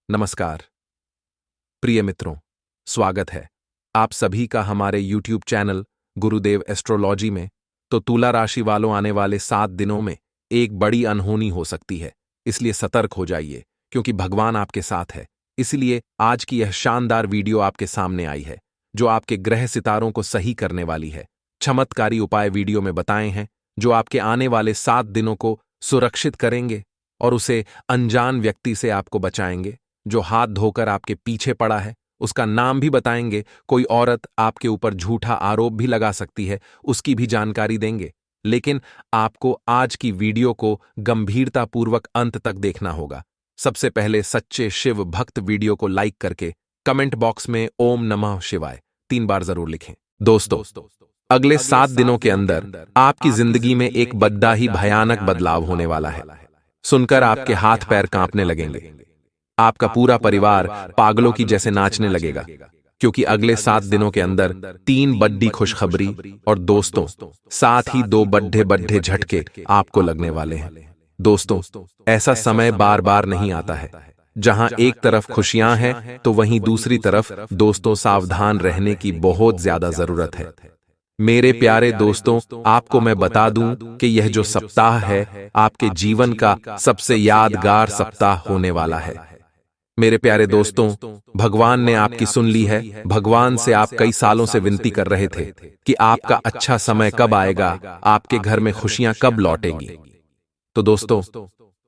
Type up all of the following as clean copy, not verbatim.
नमस्कार प्रिय मित्रों, स्वागत है आप सभी का हमारे YouTube चैनल गुरुदेव एस्ट्रोलॉजी में। तो तुला राशि वालों, आने वाले 7 दिनों में एक बड़ी अनहोनी हो सकती है, इसलिए सतर्क हो जाइए क्योंकि भगवान आपके साथ है। इसलिए आज की यह शानदार वीडियो आपके सामने आई है जो आपके ग्रह सितारों को सही करने वाली है। चमत्कारी उपाय वीडियो में बताए हैं जो आपके आने वाले 7 दिनों को सुरक्षित करेंगे और उसे अनजान व्यक्ति से आपको बचाएंगे जो हाथ धोकर आपके पीछे पड़ा है। उसका नाम भी बताएंगे। कोई औरत आपके ऊपर झूठा आरोप भी लगा सकती है, उसकी भी जानकारी देंगे। लेकिन आपको आज की वीडियो को गंभीरतापूर्वक अंत तक देखना होगा। सबसे पहले सच्चे शिव भक्त वीडियो को लाइक करके कमेंट बॉक्स में ओम नमः शिवाय 3 बार जरूर लिखें। दोस्तों, अगले 7 दिनों के अंदर आपकी जिंदगी में एक बड़ा ही भयानक बदलाव होने वाला है। सुनकर आपके हाथ पैर कांपने लगेंगे। आपका पूरा परिवार पागलों की जैसे नाचने लगेगा क्योंकि अगले 7 दिनों के अंदर 3 बड़ी खुशखबरी और दोस्तों साथ ही 2 बड्ढे बड्ढे झटके आपको लगने वाले हैं। दोस्तों, ऐसा समय बार बार नहीं आता है। जहां एक तरफ खुशियां हैं तो वहीं दूसरी तरफ दोस्तों सावधान रहने की बहुत ज्यादा जरूरत है। मेरे प्यारे दोस्तों, आपको मैं बता दूं कि यह जो सप्ताह है आपके जीवन का सबसे यादगार सप्ताह होने वाला है। मेरे प्यारे दोस्तों, भगवान ने आपकी सुन ली है। भगवान से आप कई सालों से विनती कर रहे थे कि आपका अच्छा समय कब आएगा, आपके घर में खुशियां कब लौटेंगी। तो दोस्तों,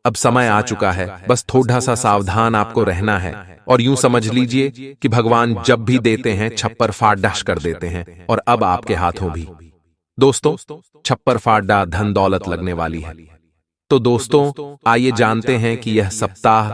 अब समय आ चुका है। बस थोड़ा सा सावधान आपको रहना है और यूं समझ लीजिए कि भगवान जब भी देते हैं छप्पर फाड़ डश कर देते हैं और अब आपके हाथों भी। दोस्तों, छप्पर फाड़ा धन दौलत लगने वाली है। तो दोस्तों, आइए जानते हैं कि यह सप्ताह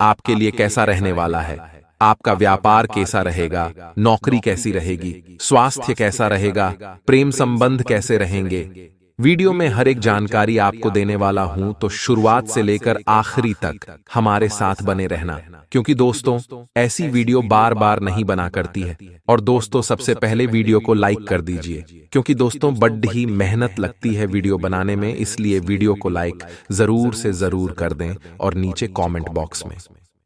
आपके लिए कैसा रहने वाला है। आपका व्यापार कैसा रहेगा, नौकरी कैसी रहेगी, स्वास्थ्य कैसा रहेगा, प्रेम संबंध कैसे रहेंगे। वीडियो में हर एक जानकारी आपको देने वाला हूं, तो शुरुआत से लेकर आखिरी तक हमारे साथ बने रहना क्योंकि दोस्तों ऐसी वीडियो बार बार नहीं बना करती है। और दोस्तों, सबसे पहले वीडियो को लाइक कर दीजिए क्योंकि दोस्तों बड़ी मेहनत लगती है वीडियो बनाने में, इसलिए वीडियो को लाइक जरूर से जरूर कर दें और नीचे कमेंट बॉक्स में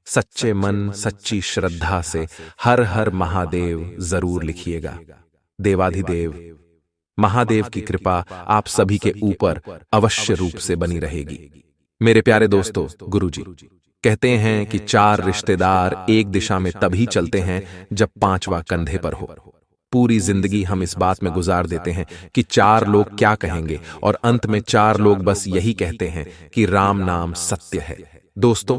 सच्चे मन सच्ची श्रद्धा से हर हर महादेव जरूर लिखिएगा। देवाधिदेव महादेव की कृपा आप सभी के ऊपर अवश्य रूप से बनी रहेगी। मेरे प्यारे दोस्तों, गुरुजी कहते हैं कि 4 रिश्तेदार एक दिशा में तभी चलते हैं जब 5वां कंधे पर हो। पूरी जिंदगी हम इस बात में गुजार देते हैं कि 4 लोग क्या कहेंगे और अंत में 4 लोग बस यही कहते हैं कि राम नाम सत्य है। दोस्तों,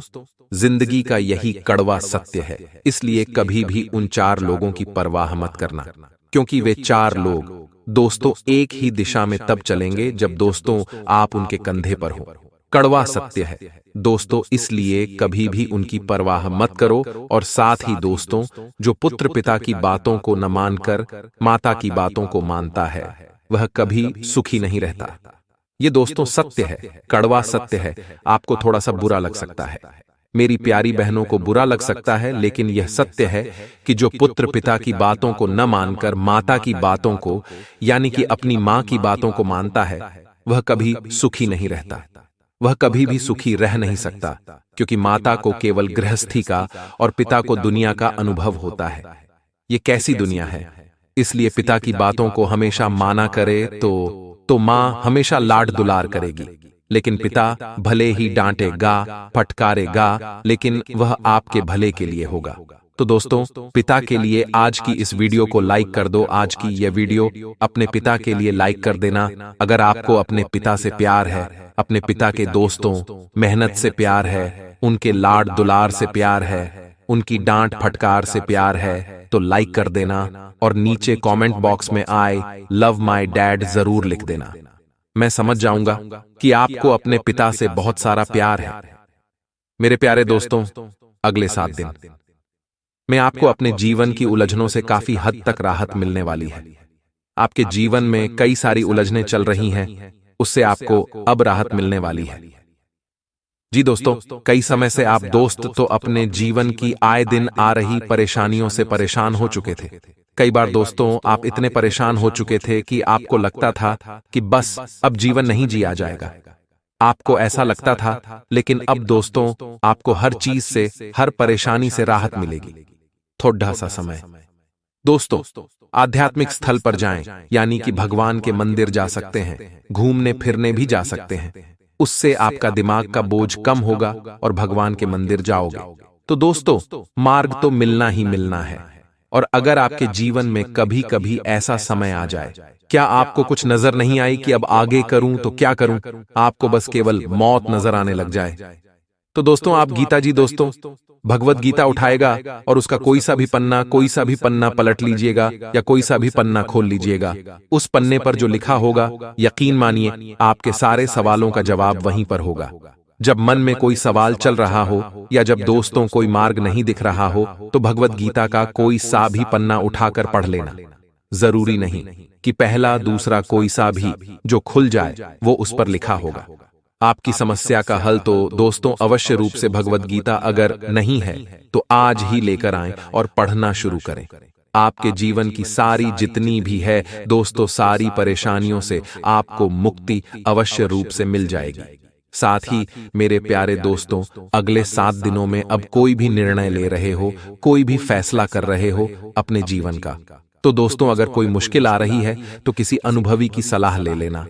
जिंदगी का यही कड़वा सत्य है, इसलिए कभी भी उन 4 लोगों की परवाह मत करना क्योंकि वे 4 लोग दोस्तों एक ही दिशा में तब चलेंगे जब दोस्तों आप उनके कंधे पर हो। कड़वा सत्य है दोस्तों, इसलिए कभी भी उनकी परवाह मत करो। और साथ ही दोस्तों, जो पुत्र पिता की बातों को न मानकर माता की बातों को मानता है वह कभी सुखी नहीं रहता। ये दोस्तों सत्य है, कड़वा सत्य है। आपको थोड़ा सा बुरा लग सकता है, मेरी प्यारी बहनों को बुरा लग सकता है, लेकिन यह सत्य है कि जो पुत्र पिता की बातों को न मानकर माता की बातों को यानी कि अपनी मां की बातों को मानता है वह कभी सुखी नहीं रहता। वह कभी भी सुखी रह नहीं सकता क्योंकि माता को केवल गृहस्थी का और पिता को दुनिया का अनुभव होता है। ये कैसी दुनिया है, इसलिए पिता की बातों को हमेशा माना करे तो मां हमेशा लाड दुलार करेगी। लेकिन पिता भले ही डांटेगा फटकारेगा, लेकिन वह आपके भले के लिए होगा। तो दोस्तों, पिता के लिए आज की इस वीडियो को लाइक कर दो। आज की यह वीडियो अपने पिता के लिए लाइक कर देना। अगर आपको अपने पिता से प्यार है, अपने पिता के दोस्तों मेहनत से प्यार है, उनके लाड दुलार से प्यार है, उनकी डांट फटकार से प्यार है, तो लाइक कर देना और नीचे कमेंट बॉक्स में आई लव माय डैड जरूर लिख देना। मैं समझ जाऊंगा कि आपको अपने पिता से बहुत सारा प्यार है। मेरे प्यारे दोस्तों, अगले 7 दिन में आपको अपने जीवन की उलझनों से काफी हद तक राहत मिलने वाली है। आपके जीवन में कई सारी उलझनें चल रही हैं, उससे आपको अब राहत मिलने वाली है। जी दोस्तों, कई समय से आप दोस्त तो अपने जीवन की आए दिन आ रही परेशानियों से परेशान हो चुके थे। कई बार दोस्तों आप इतने परेशान हो चुके थे कि आपको लगता था कि बस अब जीवन नहीं जिया जाएगा। आपको ऐसा लगता था, लेकिन अब दोस्तों आपको हर चीज से, हर परेशानी से राहत मिलेगी। थोड़ा सा समय दोस्तों आध्यात्मिक स्थल पर जाएं, यानी कि भगवान के मंदिर जा सकते हैं, घूमने फिरने भी जा सकते हैं। उससे आपका दिमाग का बोझ कम होगा और भगवान के मंदिर जाओगे तो दोस्तों मार्ग तो मिलना ही मिलना है। और अगर आपके जीवन में कभी कभी ऐसा समय आ जाए, क्या आपको कुछ नजर नहीं आई कि अब आगे करूं तो क्या करूं, आपको बस केवल मौत नजर आने लग जाए, तो दोस्तों आप गीता जी दोस्तों भगवत गीता उठाएगा और उसका कोई सा भी पन्ना पलट लीजिएगा या कोई सा भी पन्ना खोल लीजिएगा। उस पन्ने पर जो लिखा होगा, यकीन मानिए आपके सारे सवालों का जवाब वहीं पर होगा। जब मन में कोई सवाल चल रहा हो या जब दोस्तों कोई मार्ग नहीं दिख रहा हो, तो भगवत गीता का कोई सा भी पन्ना उठाकर पढ़ लेना। जरूरी नहीं कि पहला दूसरा कोई सा भी जो खुल जाए वो उस पर लिखा होगा। आपकी समस्या का हल तो दोस्तों अवश्य रूप से भगवत गीता अगर नहीं है तो आज ही लेकर आएं और पढ़ना शुरू करें। आपके जीवन की सारी जितनी भी है दोस्तों सारी परेशानियों से आपको मुक्ति अवश्य रूप से मिल जाएगी। साथ ही मेरे प्यारे दोस्तों अगले 7 दिनों में अब कोई भी निर्णय ले रहे हो, कोई भी फैसला कर रहे हो अपने जीवन का, तो दोस्तों अगर कोई मुश्किल आ रही है तो किसी अनुभवी की सलाह ले लेना।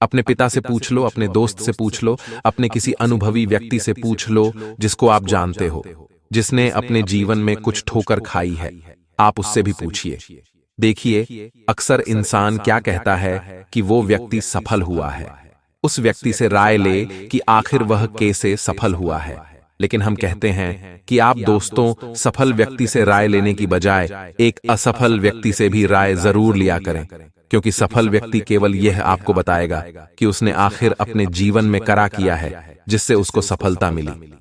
अपने पिता से पूछ लो, अपने दोस्त से पूछ लो, अपने किसी अनुभवी व्यक्ति से पूछ लो जिसको आप जानते हो, जिसने अपने जीवन में कुछ ठोकर खाई है, आप उससे भी पूछिए। देखिए अक्सर इंसान क्या कहता है कि वो व्यक्ति सफल हुआ है, उस व्यक्ति से राय ले कि आखिर वह कैसे सफल हुआ है। लेकिन हम कहते हैं कि आप दोस्तों सफल व्यक्ति से राय लेने की बजाय एक असफल व्यक्ति से भी राय जरूर लिया करें, क्योंकि सफल व्यक्ति केवल यह आपको बताएगा कि उसने आखिर अपने जीवन में करा किया है जिससे उसको सफलता मिली,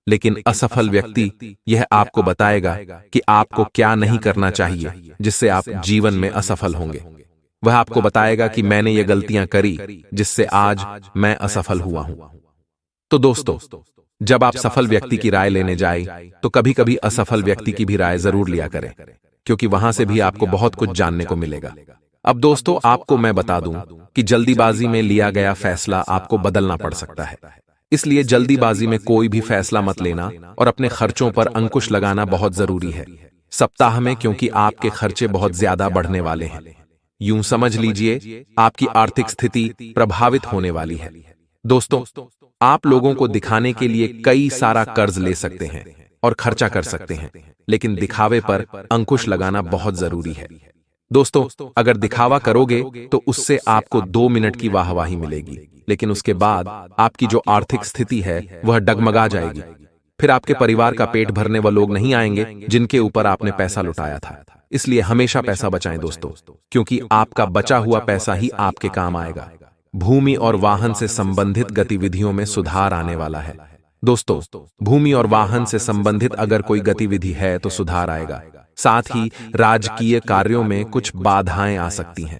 लेकिन असफल व्यक्ति यह आपको बताएगा कि आपको क्या नहीं करना चाहिए जिससे आप जीवन में असफल होंगे। वह आपको बताएगा कि मैंने ये गलतियां करी जिससे आज मैं असफल हुआ हूं। तो दोस्तों जब आप सफल व्यक्ति की राय लेने जाए तो कभी कभी असफल व्यक्ति की भी राय जरूर लिया करें, क्योंकि वहां से भी आपको बहुत कुछ जानने को मिलेगा। अब दोस्तों आपको मैं बता दूं कि जल्दीबाजी में लिया गया फैसला आपको बदलना पड़ सकता है, इसलिए जल्दीबाजी में कोई भी फैसला मत लेना और अपने खर्चों पर अंकुश लगाना बहुत जरूरी है सप्ताह में, क्योंकि आपके खर्चे बहुत ज्यादा बढ़ने वाले हैं। यूं समझ लीजिए आपकी आर्थिक स्थिति प्रभावित होने वाली है। दोस्तों आप लोगों को दिखाने के लिए कई सारा कर्ज ले सकते हैं और खर्चा कर सकते हैं, लेकिन दिखावे पर अंकुश लगाना बहुत जरूरी है। दोस्तों अगर दिखावा करोगे तो उससे आपको 2 मिनट की वाहवाही मिलेगी, लेकिन उसके बाद आपकी जो आर्थिक स्थिति है वह डगमगा जाएगी। फिर आपके परिवार का पेट भरने वाले लोग नहीं आएंगे जिनके ऊपर आपने पैसा लुटाया था। इसलिए हमेशा पैसा बचाएं दोस्तों, क्योंकि आपका बचा हुआ पैसा ही आपके काम आएगा। भूमि और वाहन से संबंधित गतिविधियों में सुधार आने वाला है। दोस्तों भूमि और वाहन से संबंधित अगर कोई गतिविधि है तो सुधार आएगा। साथ ही राजकीय कार्यों में कुछ बाधाएं आ सकती हैं।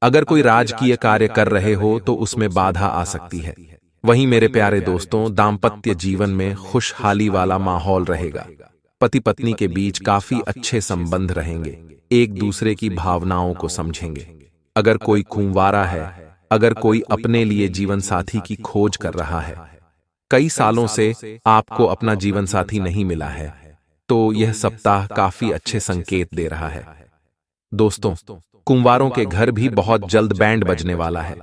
अगर कोई राजकीय कार्य कर रहे हो तो उसमें बाधा आ सकती है। वहीं मेरे प्यारे दोस्तों दाम्पत्य जीवन में खुशहाली वाला माहौल रहेगा। पति पत्नी के बीच काफी अच्छे संबंध रहेंगे, एक दूसरे की भावनाओं को समझेंगे। अगर कोई कुंवारा है, अगर कोई अपने लिए जीवन साथी की खोज कर रहा है, कई सालों से आपको अपना जीवन साथी नहीं मिला है, तो यह सप्ताह काफी अच्छे संकेत दे रहा है। दोस्तों कुंवारों के घर भी बहुत जल्द बैंड बजने वाला है।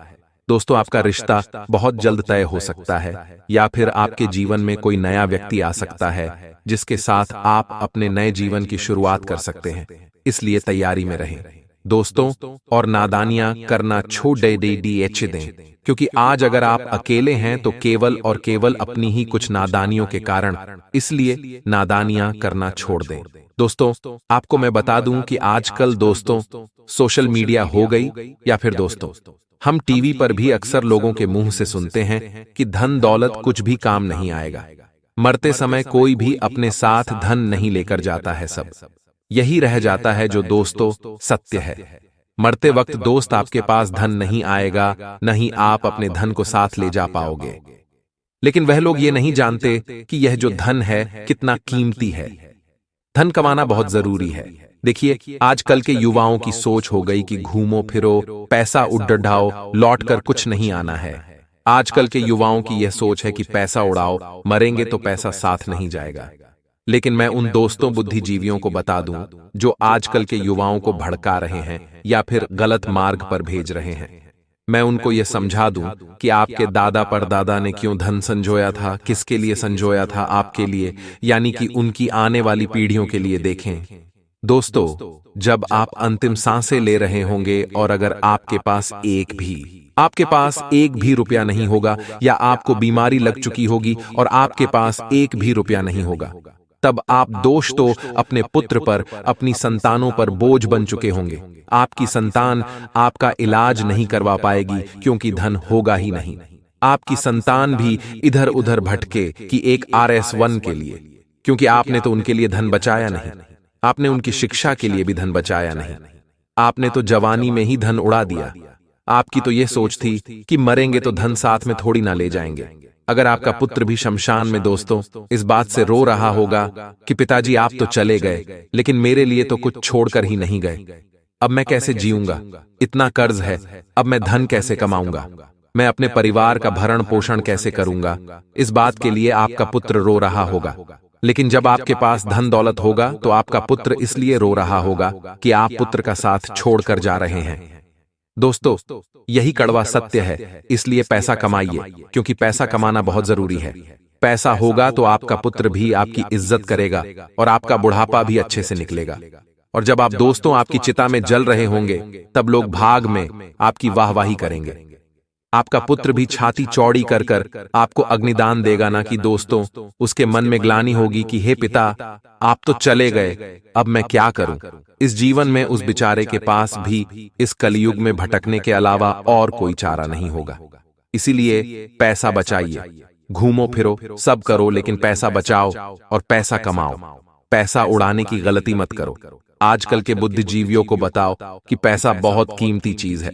दोस्तों आपका रिश्ता बहुत जल्द तय हो सकता है, या फिर आपके जीवन में कोई नया व्यक्ति आ सकता है जिसके साथ आप अपने नए जीवन की शुरुआत कर सकते हैं। इसलिए तैयारी में रहें दोस्तों, और नादानियां करना छोड़ दें, क्योंकि आज अगर आप अकेले हैं तो केवल और केवल अपनी ही कुछ नादानियों के कारण, इसलिए नादानियां करना छोड़ दें। दोस्तों आपको मैं बता दूं कि आजकल दोस्तों सोशल मीडिया हो गई, या फिर दोस्तों हम टीवी पर भी अक्सर लोगों के मुंह से सुनते हैं कि धन दौलत कुछ भी काम नहीं आएगा। मरते समय कोई भी अपने साथ धन नहीं लेकर जाता है, सब यही रह जाता है जो दोस्तों सत्य है। मरते वक्त दोस्त आपके पास धन नहीं आएगा, नहीं आप अपने धन को साथ ले जा पाओगे। लेकिन वह लोग ये नहीं जानते कि यह जो धन है कितना कीमती है। धन कमाना बहुत जरूरी है। देखिए आजकल के युवाओं की सोच हो गई कि घूमो फिरो, पैसा उड़ाओ, लौट कर कुछ नहीं आना है। आजकल के युवाओं की यह सोच है कि पैसा उड़ाओ, मरेंगे तो पैसा साथ नहीं जाएगा। लेकिन मैं उन दोस्तों बुद्धिजीवियों को बता दूं जो आजकल के युवाओं को भड़का रहे हैं या फिर गलत मार्ग पर भेज रहे हैं। मैं उनको यह समझा दूं कि आपके दादा परदादा ने क्यों धन संजोया था, किसके लिए संजोया था, आपके लिए, यानी कि उनकी आने वाली पीढ़ियों के लिए। देखें दोस्तों, जब आप अंतिम सांसें ले रहे होंगे और अगर आपके पास एक भी रुपया नहीं होगा, या आपको बीमारी लग चुकी होगी और आपके पास एक भी रुपया नहीं होगा, तब आप दोष तो अपने पुत्र पर, अपनी संतानों पर बोझ बन चुके होंगे। आपकी संतान आपका इलाज नहीं करवा पाएगी क्योंकि धन होगा ही नहीं। आपकी संतान भी इधर उधर भटके कि एक RS1 के लिए, क्योंकि आपने तो उनके लिए धन बचाया नहीं। आपने उनकी शिक्षा के लिए भी धन बचाया नहीं। आपने तो जवानी में ही धन उड़ा दिया। आपकी तो यह सोच थी कि मरेंगे तो धन साथ में थोड़ी ना ले जाएंगे। अगर आपका पुत्र भी शमशान में दोस्तों इस बात से रो रहा होगा कि पिताजी आप तो चले गए, लेकिन मेरे लिए तो कुछ छोड़कर ही नहीं गए। अब मैं कैसे जीऊंगा, इतना कर्ज है, अब मैं धन कैसे कमाऊंगा, मैं अपने परिवार का भरण पोषण कैसे करूंगा, इस बात के लिए आपका पुत्र रो रहा होगा। लेकिन जब आपके पास धन दौलत होगा तो आपका पुत्र इसलिए रो रहा होगा कि आप पुत्र का साथ छोड़कर जा रहे हैं। दोस्तों, यही कड़वा सत्य है। इसलिए पैसा कमाइए, क्योंकि पैसा कमाना बहुत जरूरी है। पैसा होगा तो आपका पुत्र भी आपकी इज्जत करेगा और आपका बुढ़ापा भी अच्छे से निकलेगा। और जब आप दोस्तों आपकी चिता में जल रहे होंगे, तब लोग भाग में आपकी वाहवाही करेंगे। आपका पुत्र भी छाती चौड़ी कर कर आपको अग्निदान देगा ना कि दोस्तों उसके मन में ग्लानि होगी कि हे पिता, आप तो चले गए, अब मैं क्या करूं। इस जीवन में उस बेचारे के पास भी इस कलयुग में भटकने के अलावा और कोई चारा नहीं होगा। इसीलिए पैसा बचाइए, घूमो फिरो सब करो, लेकिन पैसा बचाओ और पैसा कमाओ। पैसा उड़ाने की गलती मत करो। आजकल के बुद्धिजीवियों को बताओ कि पैसा बहुत कीमती चीज है।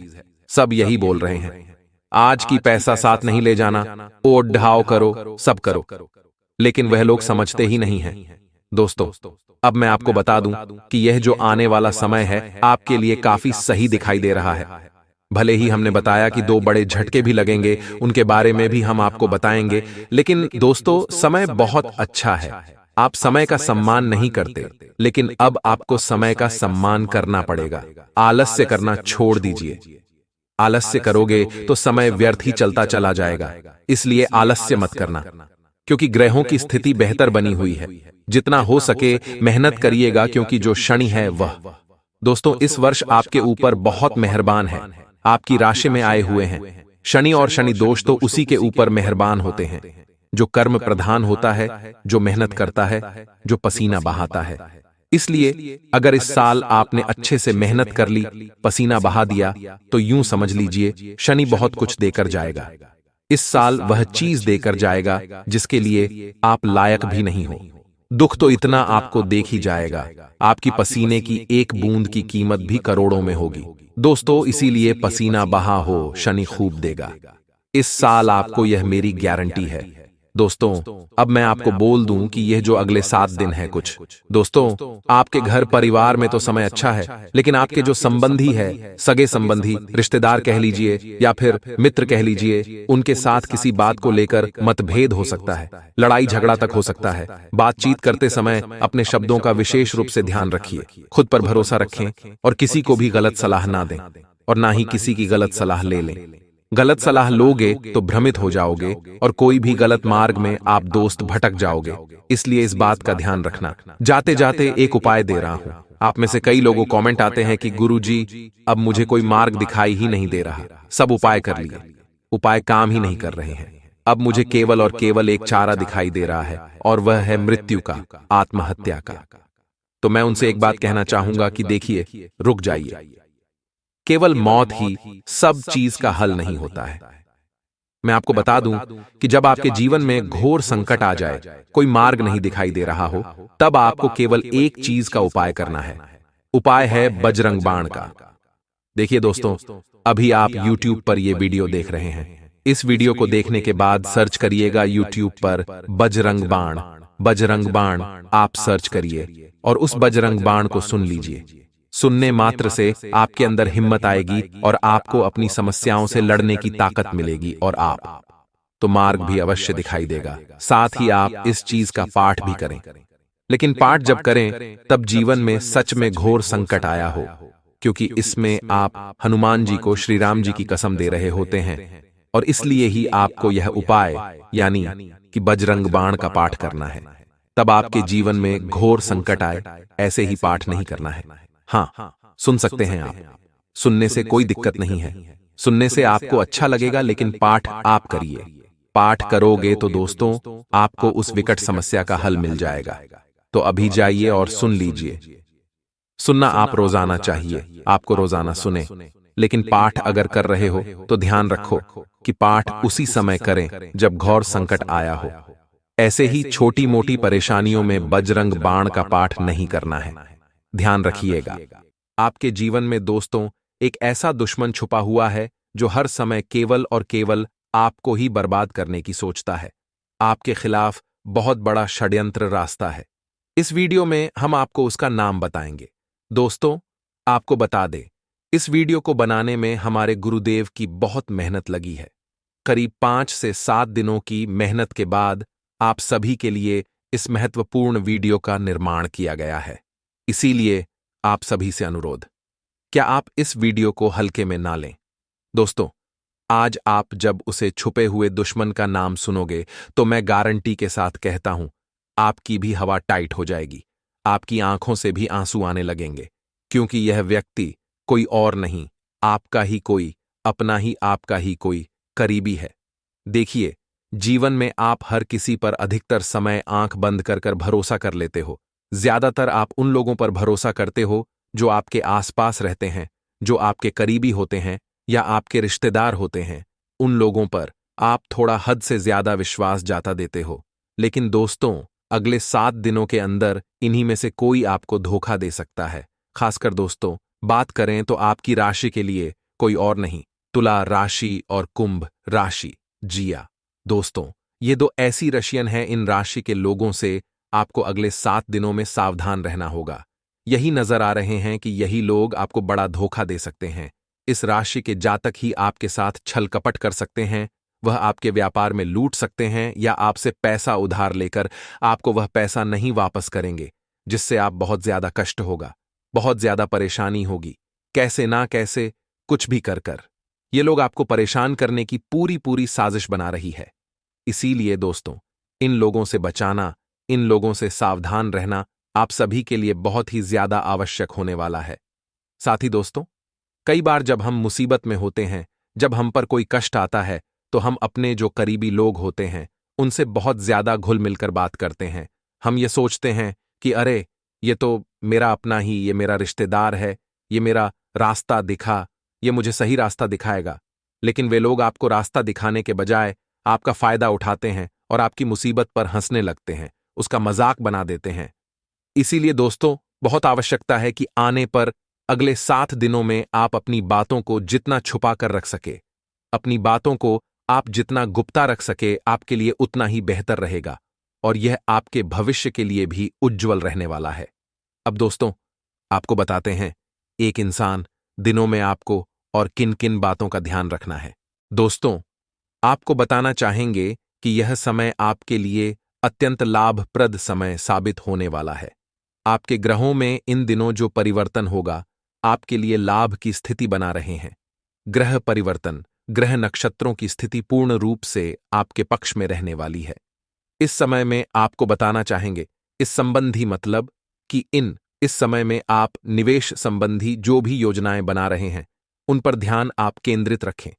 सब यही बोल रहे हैं, आज की पैसा साथ नहीं ले जाना, ओट ढाव करो, सब करो, लेकिन वह लोग समझते ही नहीं हैं। दोस्तों, अब मैं आपको बता दूं कि यह जो आने वाला समय है आपके लिए काफी सही दिखाई दे रहा है। भले ही हमने बताया कि 2 बड़े झटके भी लगेंगे, उनके बारे में भी हम आपको बताएंगे, लेकिन दोस्तों समय बहुत अच्छा है। आप समय का सम्मान नहीं करते, लेकिन अब आपको समय का सम्मान करना पड़ेगा। आलस्य करना छोड़ दीजिए। आलस्य करोगे तो समय व्यर्थ ही चलता चला जाएगा। इसलिए आलस्य मत करना, क्योंकि ग्रहों की स्थिति बेहतर बनी हुई है। जितना हो सके मेहनत करिएगा, क्योंकि जो शनि है वह दोस्तों इस वर्ष आपके ऊपर बहुत मेहरबान है। आपकी राशि में आए हुए हैं शनि, और शनि दोष तो उसी के ऊपर मेहरबान होते हैं जो कर्म प्रधान होता है, जो मेहनत करता है, जो पसीना बहाता है। इसलिए अगर इस साल आपने अच्छे से मेहनत कर ली, पसीना बहा दिया, तो यूं समझ लीजिए शनि बहुत कुछ देकर जाएगा। इस साल वह चीज देकर जाएगा जिसके लिए आप लायक भी नहीं हो। दुख तो इतना आपको देख ही जाएगा, आपकी पसीने की एक बूंद की कीमत भी करोड़ों में होगी। दोस्तों इसीलिए पसीना बहा हो, शनि खूब देगा। इस साल आपको यह मेरी गारंटी है। दोस्तों अब मैं आपको बोल दूं कि यह जो अगले 7 दिन है कुछ, दोस्तों आपके घर परिवार में तो समय अच्छा है, लेकिन आपके जो संबंधी है, सगे संबंधी, रिश्तेदार कह लीजिए या फिर मित्र कह लीजिए, उनके साथ किसी बात को लेकर मतभेद हो सकता है, लड़ाई झगड़ा तक हो सकता है। बातचीत करते समय अपने शब्दों का विशेष रूप से ध्यान रखिए, खुद पर भरोसा रखें और किसी को भी गलत सलाह ना दें और ना ही किसी की गलत सलाह ले लें। गलत सलाह लोगे तो भ्रमित हो जाओगे और कोई भी गलत मार्ग में आप दोस्त भटक जाओगे। इसलिए इस बात का ध्यान रखना। जाते जाते एक उपाय दे रहा हूं। आप में से कई लोगों कमेंट आते हैं कि गुरुजी अब मुझे कोई मार्ग दिखाई ही नहीं दे रहा, सब उपाय कर लिए, उपाय काम ही नहीं कर रहे हैं। अब मुझे केवल और केवल एक चारा दिखाई दे रहा है और वह है मृत्यु का, आत्महत्या का। तो मैं उनसे एक बात कहना चाहूंगा कि देखिए, रुक जाइए। केवल मौत ही सब चीज का हल नहीं होता है। मैं आपको बता दूं कि जब आपके जीवन में घोर संकट आ जाए, कोई मार्ग नहीं दिखाई दे रहा हो, तब आपको केवल एक चीज का उपाय करना है। उपाय है बजरंग बाण का। देखिए दोस्तों, अभी आप YouTube पर यह वीडियो देख रहे हैं। इस वीडियो को देखने के बाद सर्च करिएगा YouTube पर बजरंग बाण। बजरंग बाण आप सर्च करिए और उस बजरंग बाण को सुन लीजिए। सुनने मात्र से आपके अंदर हिम्मत आएगी और आपको अपनी समस्याओं से लड़ने की ताकत मिलेगी और आप तो मार्ग भी अवश्य दिखाई देगा। साथ ही आप इस चीज का पाठ भी करें। लेकिन पाठ जब करें तब जीवन में सच में घोर संकट आया हो, क्योंकि इसमें आप हनुमान जी को श्री राम जी की कसम दे रहे होते हैं, और इसलिए ही आपको यह उपाय यानी कि बजरंग बाण का पाठ करना है। तब आपके जीवन में घोर संकट आए, ऐसे ही पाठ नहीं करना है। हाँ, सुन सकते हैं आप, सुनने से कोई दिक्कत नहीं है, सुनने से आपको अच्छा लगेगा, लेकिन पाठ आप करिए। पाठ करोगे तो दोस्तों आपको उस विकट समस्या का हल मिल जाएगा। तो अभी जाइए और सुन लीजिए। सुनना आप रोजाना चाहिए, आपको रोजाना सुने, लेकिन पाठ अगर कर रहे हो तो ध्यान रखो कि पाठ उसी समय करें जब घोर संकट आया हो। ऐसे ही छोटी मोटी परेशानियों में बजरंग बाण का पाठ नहीं करना है। ध्यान रखिएगा, आपके जीवन में दोस्तों एक ऐसा दुश्मन छुपा हुआ है जो हर समय केवल और केवल आपको ही बर्बाद करने की सोचता है। आपके खिलाफ बहुत बड़ा षड्यंत्र रास्ता है। इस वीडियो में हम आपको उसका नाम बताएंगे। दोस्तों, आपको बता दें, इस वीडियो को बनाने में हमारे गुरुदेव की बहुत मेहनत लगी है। करीब 5 से 7 दिनों की मेहनत के बाद आप सभी के लिए इस महत्वपूर्ण वीडियो का निर्माण किया गया है। इसीलिए आप सभी से अनुरोध, क्या आप इस वीडियो को हल्के में ना लें। दोस्तों, आज आप जब उसे छुपे हुए दुश्मन का नाम सुनोगे तो मैं गारंटी के साथ कहता हूं, आपकी भी हवा टाइट हो जाएगी, आपकी आंखों से भी आंसू आने लगेंगे, क्योंकि यह व्यक्ति कोई और नहीं, आपका ही कोई अपना ही आपका ही कोई करीबी है। देखिए, जीवन में आप हर किसी पर अधिकतर समय आंख बंद कर भरोसा कर लेते हो। ज्यादातर आप उन लोगों पर भरोसा करते हो जो आपके आसपास रहते हैं, जो आपके करीबी होते हैं या आपके रिश्तेदार होते हैं। उन लोगों पर आप थोड़ा हद से ज्यादा विश्वास जाता देते हो। लेकिन दोस्तों, अगले 7 दिनों के अंदर इन्हीं में से कोई आपको धोखा दे सकता है। खासकर दोस्तों, बात करें तो आपकी राशि के लिए कोई और नहीं, तुला राशि और कुंभ राशि। जिया दोस्तों, ये दो ऐसी राशियां हैं, इन राशि के लोगों से आपको अगले 7 दिनों में सावधान रहना होगा। यही नजर आ रहे हैं कि यही लोग आपको बड़ा धोखा दे सकते हैं। इस राशि के जातक ही आपके साथ छल कपट कर सकते हैं, वह आपके व्यापार में लूट सकते हैं या आपसे पैसा उधार लेकर आपको वह पैसा नहीं वापस करेंगे, जिससे आप बहुत ज्यादा कष्ट होगा, बहुत ज्यादा परेशानी होगी। कैसे ना कैसे कुछ भी कर ये लोग आपको परेशान करने की पूरी साजिश बना रही है। इसीलिए दोस्तों, इन लोगों से बचाना, इन लोगों से सावधान रहना आप सभी के लिए बहुत ही ज्यादा आवश्यक होने वाला है। साथ ही दोस्तों, कई बार जब हम मुसीबत में होते हैं, जब हम पर कोई कष्ट आता है, तो हम अपने जो करीबी लोग होते हैं उनसे बहुत ज्यादा घुल मिलकर बात करते हैं। हम ये सोचते हैं कि अरे, ये तो मेरा अपना ही, ये मेरा रिश्तेदार है, ये मेरा रास्ता दिखा, ये मुझे सही रास्ता दिखाएगा। लेकिन वे लोग आपको रास्ता दिखाने के बजाय आपका फायदा उठाते हैं और आपकी मुसीबत पर हंसने लगते हैं, उसका मजाक बना देते हैं। इसीलिए दोस्तों, बहुत आवश्यकता है कि आने पर अगले 7 दिनों में आप अपनी बातों को जितना छुपा कर रख सके, अपनी बातों को आप जितना गुप्ता रख सके, आपके लिए उतना ही बेहतर रहेगा, और यह आपके भविष्य के लिए भी उज्ज्वल रहने वाला है। अब दोस्तों, आपको बताते हैं एक इंसान दिनों में आपको और किन किन बातों का ध्यान रखना है। दोस्तों, आपको बताना चाहेंगे कि यह समय आपके लिए अत्यंत लाभप्रद समय साबित होने वाला है। आपके ग्रहों में इन दिनों जो परिवर्तन होगा, आपके लिए लाभ की स्थिति बना रहे हैं। ग्रह परिवर्तन, ग्रह नक्षत्रों की स्थिति पूर्ण रूप से आपके पक्ष में रहने वाली है। इस समय में आपको बताना चाहेंगे इस संबंधी मतलब कि इस समय में आप निवेश संबंधी जो भी योजनाएं बना रहे हैं, उन पर ध्यान आप केंद्रित रखें।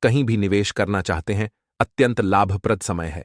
कहीं भी निवेश करना चाहते हैं, अत्यंत लाभप्रद समय है,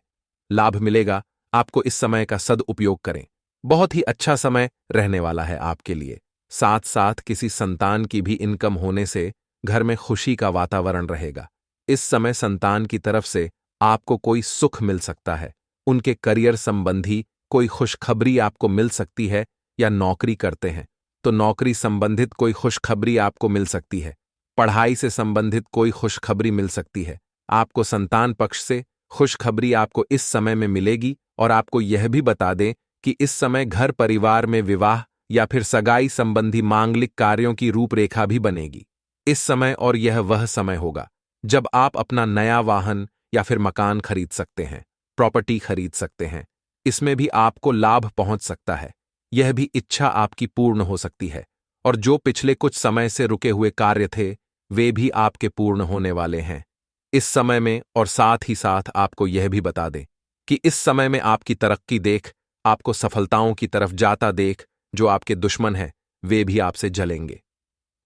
लाभ मिलेगा। आपको इस समय का सदुपयोग करें, बहुत ही अच्छा समय रहने वाला है आपके लिए। साथ साथ किसी संतान की भी इनकम होने से घर में खुशी का वातावरण रहेगा। इस समय संतान की तरफ से आपको कोई सुख मिल सकता है, उनके करियर संबंधी कोई खुशखबरी आपको मिल सकती है, या नौकरी करते हैं तो नौकरी संबंधित कोई खुशखबरी आपको मिल सकती है, पढ़ाई से संबंधित कोई खुशखबरी मिल सकती है। आपको संतान पक्ष से खुशखबरी आपको इस समय में मिलेगी। और आपको यह भी बता दें कि इस समय घर परिवार में विवाह या फिर सगाई संबंधी मांगलिक कार्यों की रूपरेखा भी बनेगी इस समय, और यह वह समय होगा जब आप अपना नया वाहन या फिर मकान खरीद सकते हैं, प्रॉपर्टी खरीद सकते हैं। इसमें भी आपको लाभ पहुंच सकता है। यह भी इच्छा आपकी पूर्ण हो सकती है। और जो पिछले कुछ समय से रुके हुए कार्य थे, वे भी आपके पूर्ण होने वाले हैं इस समय में। और साथ ही साथ आपको यह भी बता दें कि इस समय में आपकी तरक्की देख, आपको सफलताओं की तरफ जाता देख, जो आपके दुश्मन हैं, वे भी आपसे जलेंगे।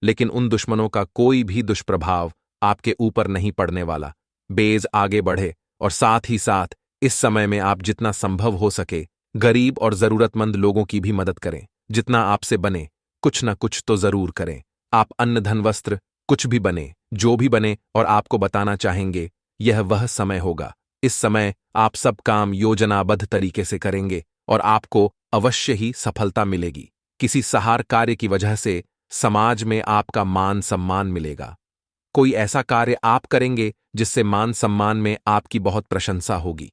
लेकिन उन दुश्मनों का कोई भी दुष्प्रभाव आपके ऊपर नहीं पड़ने वाला। बेज आगे बढ़े और साथ ही साथ इस समय में आप जितना संभव हो सके गरीब और जरूरतमंद लोगों की भी मदद करें। जितना आपसे बने कुछ ना कुछ तो जरूर करें। आप अन्न धन वस्त्र कुछ भी बने, जो भी बने, और आपको बताना चाहेंगे यह वह समय होगा। इस समय आप सब काम योजनाबद्ध तरीके से करेंगे और आपको अवश्य ही सफलता मिलेगी। किसी सहार कार्य की वजह से समाज में आपका मान सम्मान मिलेगा। कोई ऐसा कार्य आप करेंगे जिससे मान सम्मान में आपकी बहुत प्रशंसा होगी।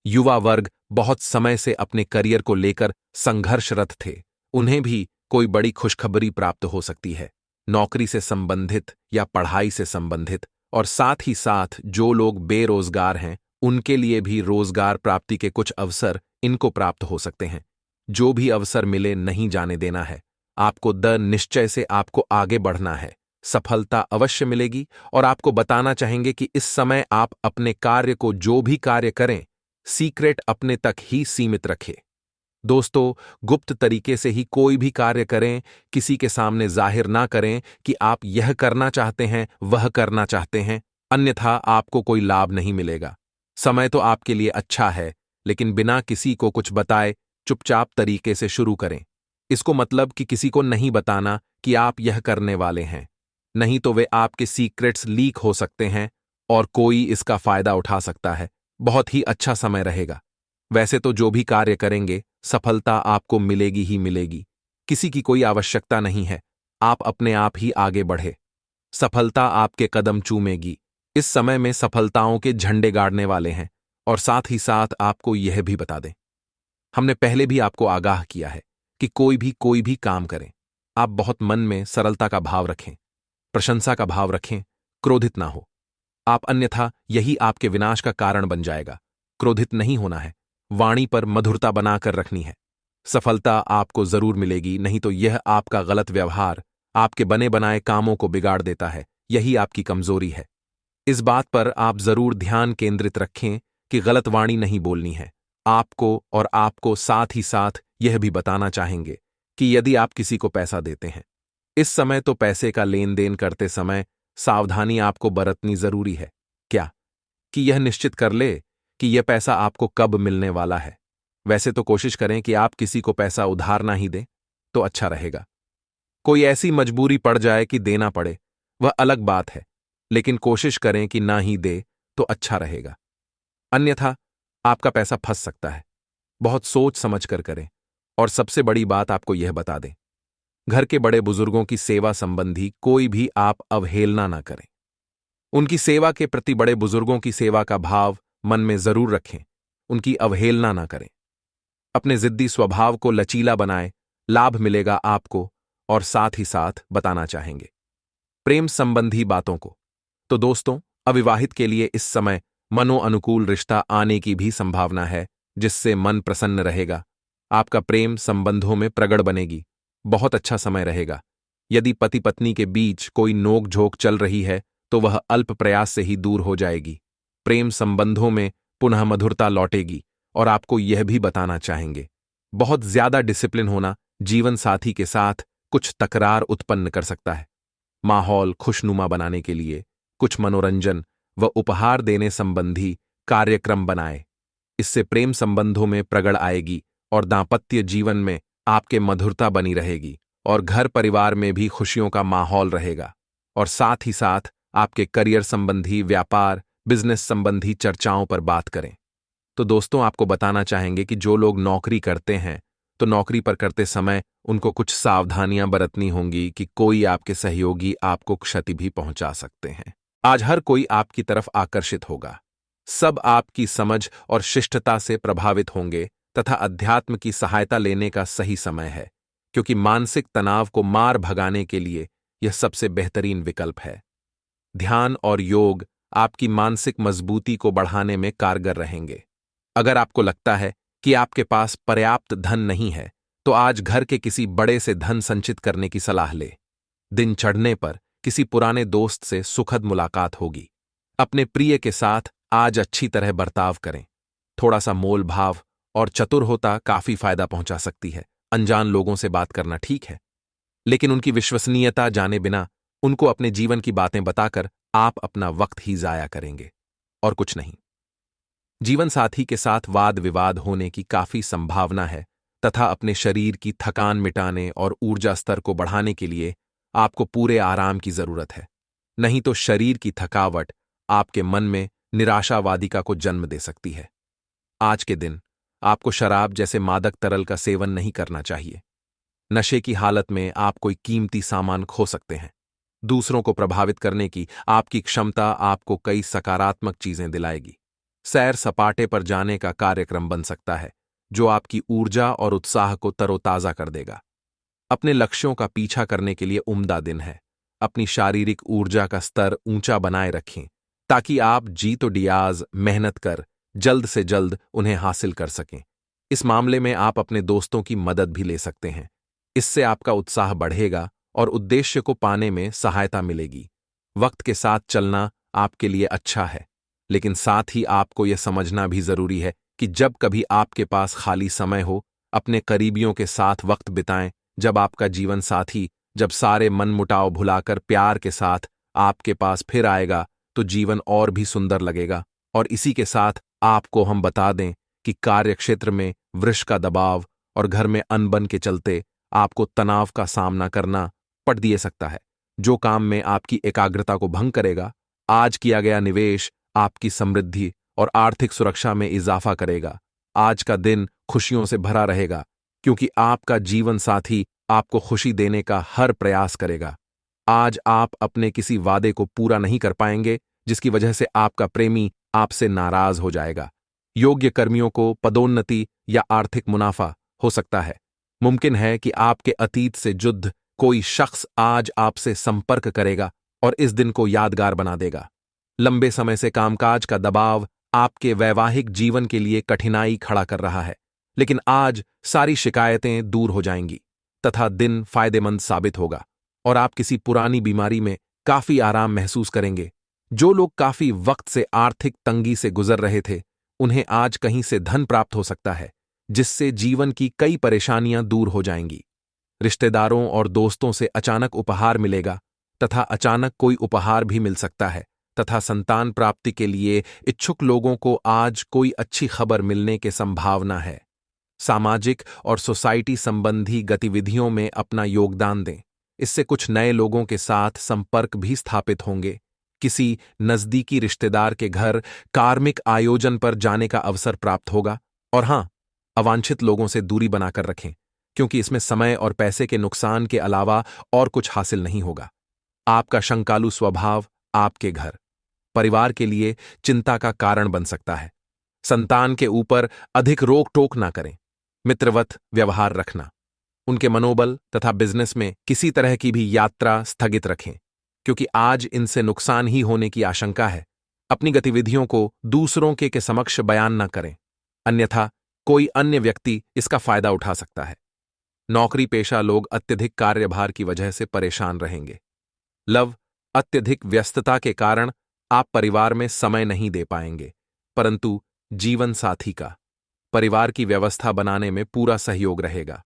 युवा वर्ग बहुत समय से अपने करियर को लेकर संघर्षरत थे, उन्हें भी कोई बड़ी खुशखबरी प्राप्त हो सकती है, नौकरी से संबंधित या पढ़ाई से संबंधित। और साथ ही साथ जो लोग बेरोजगार हैं, उनके लिए भी रोजगार प्राप्ति के कुछ अवसर इनको प्राप्त हो सकते हैं। जो भी अवसर मिले नहीं जाने देना है। आपको दृढ़ निश्चय से आपको आगे बढ़ना है। सफलता अवश्य मिलेगी। और आपको बताना चाहेंगे कि इस समय आप अपने कार्य को, जो भी कार्य करें, सीक्रेट अपने तक ही सीमित रखें। दोस्तों, गुप्त तरीके से ही कोई भी कार्य करें, किसी के सामने जाहिर ना करें कि आप यह करना चाहते हैं, वह करना चाहते हैं, अन्यथा आपको कोई लाभ नहीं मिलेगा। समय तो आपके लिए अच्छा है, लेकिन बिना किसी को कुछ बताए चुपचाप तरीके से शुरू करें। इसको मतलब कि किसी को नहीं बताना कि आप यह करने वाले हैं, नहीं तो वे आपके सीक्रेट्स लीक हो सकते हैं और कोई इसका फायदा उठा सकता है। बहुत ही अच्छा समय रहेगा। वैसे तो जो भी कार्य करेंगे, सफलता आपको मिलेगी ही मिलेगी। किसी की कोई आवश्यकता नहीं है, आप अपने आप ही आगे बढ़े। सफलता आपके कदम चूमेगी। इस समय में सफलताओं के झंडे गाड़ने वाले हैं। और साथ ही साथ आपको यह भी बता दें, हमने पहले भी आपको आगाह किया है कि कोई भी काम करें, आप बहुत मन में सरलता का भाव रखें, प्रशंसा का भाव रखें, क्रोधित ना हो आप, अन्यथा यही आपके विनाश का कारण बन जाएगा। क्रोधित नहीं होना है, वाणी पर मधुरता बनाकर रखनी है। सफलता आपको जरूर मिलेगी, नहीं तो यह आपका गलत व्यवहार आपके बने बनाए कामों को बिगाड़ देता है। यही आपकी कमजोरी है। इस बात पर आप जरूर ध्यान केंद्रित रखें कि गलत वाणी नहीं बोलनी है आपको। और आपको साथ ही साथ यह भी बताना चाहेंगे कि यदि आप किसी को पैसा देते हैं, इस समय तो पैसे का लेन देन करते समय सावधानी आपको बरतनी जरूरी है। क्या कि यह निश्चित कर ले कि यह पैसा आपको कब मिलने वाला है। वैसे तो कोशिश करें कि आप किसी को पैसा उधार ना ही दें तो अच्छा रहेगा। कोई ऐसी मजबूरी पड़ जाए कि देना पड़े, वह अलग बात है, लेकिन कोशिश करें कि ना ही दे तो अच्छा रहेगा, अन्यथा आपका पैसा फंस सकता है। बहुत सोच समझ कर करें। और सबसे बड़ी बात आपको यह बता दें, घर के बड़े बुजुर्गों की सेवा संबंधी कोई भी आप अवहेलना ना करें। उनकी सेवा के प्रति, बड़े बुजुर्गों की सेवा का भाव मन में जरूर रखें, उनकी अवहेलना ना करें। अपने जिद्दी स्वभाव को लचीला बनाएं, लाभ मिलेगा आपको। और साथ ही साथ बताना चाहेंगे प्रेम संबंधी बातों को। तो दोस्तों, अविवाहित के लिए इस समय मनोअनुकूल रिश्ता आने की भी संभावना है, जिससे मन प्रसन्न रहेगा। आपका प्रेम संबंधों में प्रगड़ बनेगी। बहुत अच्छा समय रहेगा। यदि पति पत्नी के बीच कोई नोक झोंक चल रही है तो वह अल्प प्रयास से ही दूर हो जाएगी। प्रेम संबंधों में पुनः मधुरता लौटेगी। और आपको यह भी बताना चाहेंगे, बहुत ज्यादा डिसिप्लिन होना जीवन साथी के साथ कुछ तकरार उत्पन्न कर सकता है। माहौल खुशनुमा बनाने के लिए कुछ मनोरंजन व उपहार देने संबंधी कार्यक्रम बनाएं। इससे प्रेम संबंधों में प्रगड़ आएगी और दांपत्य जीवन में आपके मधुरता बनी रहेगी और घर परिवार में भी खुशियों का माहौल रहेगा। और साथ ही साथ आपके करियर संबंधी, व्यापार, बिजनेस संबंधी चर्चाओं पर बात करें। तो दोस्तों, आपको बताना चाहेंगे कि जो लोग नौकरी करते हैं, तो नौकरी पर करते समय उनको कुछ सावधानियां बरतनी होंगी कि कोई आपके सहयोगी आपको क्षति भी पहुंचा सकते हैं। आज हर कोई आपकी तरफ आकर्षित होगा। सब आपकी समझ और शिष्टता से प्रभावित होंगे तथा अध्यात्म की सहायता लेने का सही समय है, क्योंकि मानसिक तनाव को मार भगाने के लिए यह सबसे बेहतरीन विकल्प है। ध्यान और योग आपकी मानसिक मजबूती को बढ़ाने में कारगर रहेंगे। अगर आपको लगता है कि आपके पास पर्याप्त धन नहीं है, तो आज घर के किसी बड़े से धन संचित करने की सलाह ले। दिन चढ़ने पर किसी पुराने दोस्त से सुखद मुलाकात होगी। अपने प्रिय के साथ आज अच्छी तरह बर्ताव करें। थोड़ा सा मोल भाव और चतुर होता काफी फायदा पहुंचा सकती है। अनजान लोगों से बात करना ठीक है, लेकिन उनकी विश्वसनीयता जाने बिना उनको अपने जीवन की बातें बताकर आप अपना वक्त ही जाया करेंगे और कुछ नहीं। जीवन साथी के साथ वाद विवाद होने की काफी संभावना है तथा अपने शरीर की थकान मिटाने और ऊर्जा स्तर को बढ़ाने के लिए आपको पूरे आराम की जरूरत है। नहीं तो शरीर की थकावट आपके मन में निराशावादिता को जन्म दे सकती है। आज के दिन आपको शराब जैसे मादक तरल का सेवन नहीं करना चाहिए। नशे की हालत में आप कोई कीमती सामान खो सकते हैं। दूसरों को प्रभावित करने की आपकी क्षमता आपको कई सकारात्मक चीजें दिलाएगी। सैर सपाटे पर जाने का कार्यक्रम बन सकता है, जो आपकी ऊर्जा और उत्साह को तरोताजा कर देगा। अपने लक्ष्यों का पीछा करने के लिए उम्दा दिन है। अपनी शारीरिक ऊर्जा का स्तर ऊंचा बनाए रखें, ताकि आप जी तो डियाज मेहनत कर जल्द से जल्द उन्हें हासिल कर सकें। इस मामले में आप अपने दोस्तों की मदद भी ले सकते हैं। इससे आपका उत्साह बढ़ेगा और उद्देश्य को पाने में सहायता मिलेगी। वक्त के साथ चलना आपके लिए अच्छा है, लेकिन साथ ही आपको यह समझना भी जरूरी है कि जब कभी आपके पास खाली समय हो, अपने करीबियों के साथ वक्त बिताएं। जब आपका जीवन साथी जब सारे मनमुटाव भुलाकर प्यार के साथ आपके पास फिर आएगा, तो जीवन और भी सुंदर लगेगा। और इसी के साथ आपको हम बता दें कि कार्यक्षेत्र में वृष का दबाव और घर में अनबन के चलते आपको तनाव का सामना करना पड़ दिए सकता है, जो काम में आपकी एकाग्रता को भंग करेगा। आज किया गया निवेश आपकी समृद्धि और आर्थिक सुरक्षा में इजाफा करेगा। आज का दिन खुशियों से भरा रहेगा, क्योंकि आपका जीवन साथी आपको खुशी देने का हर प्रयास करेगा। आज आप अपने किसी वादे को पूरा नहीं कर पाएंगे, जिसकी वजह से आपका प्रेमी आपसे नाराज हो जाएगा। योग्य कर्मियों को पदोन्नति या आर्थिक मुनाफा हो सकता है। मुमकिन है कि आपके अतीत से जुद्ध कोई शख्स आज आपसे संपर्क करेगा और इस दिन को यादगार बना देगा। लंबे समय से कामकाज का दबाव आपके वैवाहिक जीवन के लिए कठिनाई खड़ा कर रहा है, लेकिन आज सारी शिकायतें दूर हो जाएंगी तथा दिन फायदेमंद साबित होगा और आप किसी पुरानी बीमारी में काफी आराम महसूस करेंगे। जो लोग काफी वक्त से आर्थिक तंगी से गुजर रहे थे, उन्हें आज कहीं से धन प्राप्त हो सकता है, जिससे जीवन की कई परेशानियां दूर हो जाएंगी। रिश्तेदारों और दोस्तों से अचानक उपहार मिलेगा तथा अचानक कोई उपहार भी मिल सकता है तथा संतान प्राप्ति के लिए इच्छुक लोगों को आज कोई अच्छी खबर मिलने की संभावना है। सामाजिक और सोसाइटी संबंधी गतिविधियों में अपना योगदान दें। इससे कुछ नए लोगों के साथ संपर्क भी स्थापित होंगे। किसी नजदीकी रिश्तेदार के घर कार्मिक आयोजन पर जाने का अवसर प्राप्त होगा। और हां, अवांछित लोगों से दूरी बनाकर रखें, क्योंकि इसमें समय और पैसे के नुकसान के अलावा और कुछ हासिल नहीं होगा। आपका शंकालु स्वभाव आपके घर परिवार के लिए चिंता का कारण बन सकता है। संतान के ऊपर अधिक रोक टोक ना करें। मित्रवत व्यवहार रखना। उनके मनोबल तथा बिजनेस में किसी तरह की भी यात्रा स्थगित रखें, क्योंकि आज इनसे नुकसान ही होने की आशंका है। अपनी गतिविधियों को दूसरों के समक्ष बयान न करें, अन्यथा कोई अन्य व्यक्ति इसका फायदा उठा सकता है। नौकरी पेशा लोग अत्यधिक कार्यभार की वजह से परेशान रहेंगे। लव, अत्यधिक व्यस्तता के कारण आप परिवार में समय नहीं दे पाएंगे, परंतु जीवन साथी का परिवार की व्यवस्था बनाने में पूरा सहयोग रहेगा।